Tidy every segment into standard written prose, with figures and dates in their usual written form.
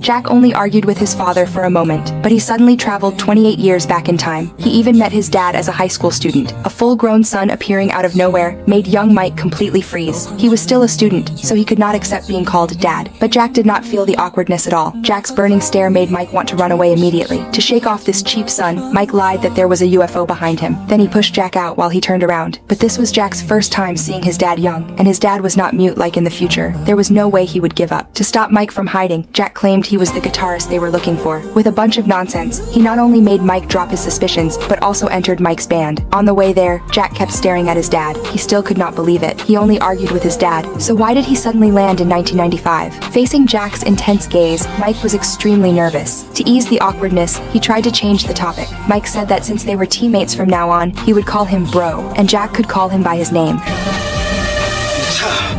Jack only argued with his father for a moment, but he suddenly traveled 28 years back in time. He even met his dad as a high school student. A full-grown son appearing out of nowhere made young Mike completely freeze. He was still a student, so he could not accept being called dad. But Jack did not feel the awkwardness at all. Jack's burning stare made Mike want to run away immediately. To shake off this cheap son, Mike lied that there was a UFO behind him. Then he pushed Jack out while he turned around. But this was Jack's first time seeing his dad young, and his dad was not mute like in the future. There was no way he would give up. To stop Mike from hiding, Jack claimed he was the guitarist they were looking for. With a bunch of nonsense, he not only made Mike drop his suspicions, but also entered Mike's band. On the way there, Jack kept staring at his dad. He still could not believe it. He only argued with his dad. So why did he suddenly land in 1995? Facing Jack's intense gaze, Mike was extremely nervous. To ease the awkwardness, he tried to change the topic. Mike said that since they were teammates from now on, he would call him bro, and Jack could call him by his name.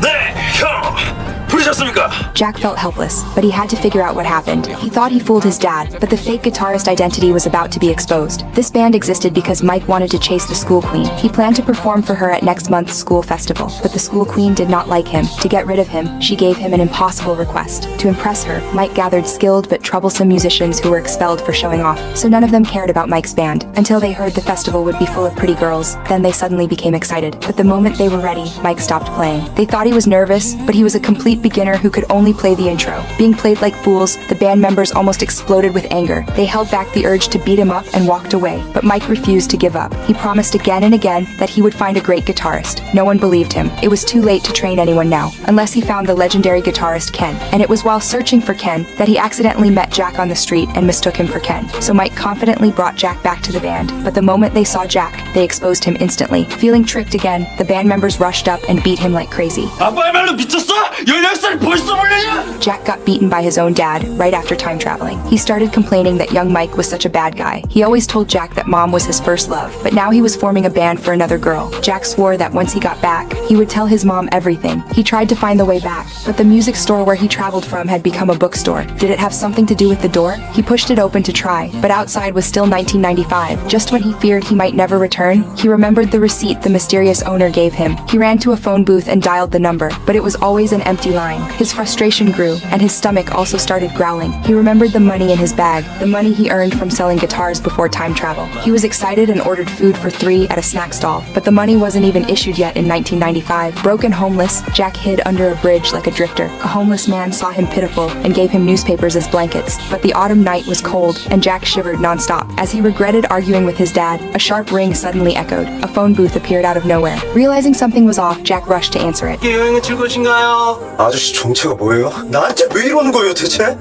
네, 형! 부르셨습니까? Jack felt helpless, but he had to figure out what happened. He thought he fooled his dad, but the fake guitarist identity was about to be exposed. This band existed because Mike wanted to chase the school queen. He planned to perform for her at next month's school festival, but the school queen did not like him. To get rid of him, she gave him an impossible request. To impress her, Mike gathered skilled but troublesome musicians who were expelled for showing off, so none of them cared about Mike's band, until they heard the festival would be full of pretty girls. Then they suddenly became excited. But the moment they were ready, Mike stopped playing. They thought he was nervous, but he was a complete beginner who could only play the intro. Being played like fools, the band members almost exploded with anger. They held back the urge to beat him up and walked away, but Mike refused to give up. He promised again and again that he would find a great guitarist. No one believed him. It was too late to train anyone now, unless he found the legendary guitarist Ken. And it was while searching for Ken that he accidentally met Jack on the street and mistook him for Ken. So Mike confidently brought Jack back to the band, but the moment they saw Jack, they exposed him instantly. Feeling tricked again, the band members rushed up and beat him like crazy. 아빠야말로 미쳤어? 16살이 벌써 몰려냐? Jack got beaten by his own dad right after time traveling. He started complaining that young Mike was such a bad guy. He always told Jack that mom was his first love, but now he was forming a band for another girl. Jack swore that once he got back, he would tell his mom everything. He tried to find the way back, but the music store where he traveled from had become a bookstore. Did it have something to do with the door? He pushed it open to try, but outside was still 1995. Just when he feared he might never return, he remembered the receipt the mysterious owner gave him. He ran to a phone booth and dialed the number, but it was always an empty line. His frustration grew, and his stomach also started growling. He remembered the money in his bag, the money he earned from selling guitars before time travel. He was excited and ordered food for 3 at a snack stall, but the money wasn't even issued yet in 1995. Broken homeless, Jack hid under a bridge like a drifter. A homeless man saw him pitiful and gave him newspapers as blankets, but the autumn night was cold, and Jack shivered nonstop. As he regretted arguing with his dad, a sharp ring suddenly echoed. A phone booth appeared out of nowhere. Realizing something was off, Jack rushed to answer it. 여행은 즐거우신가요? 아저씨 정체가 뭐예요? 나한테 왜 이러는 거예요 대체?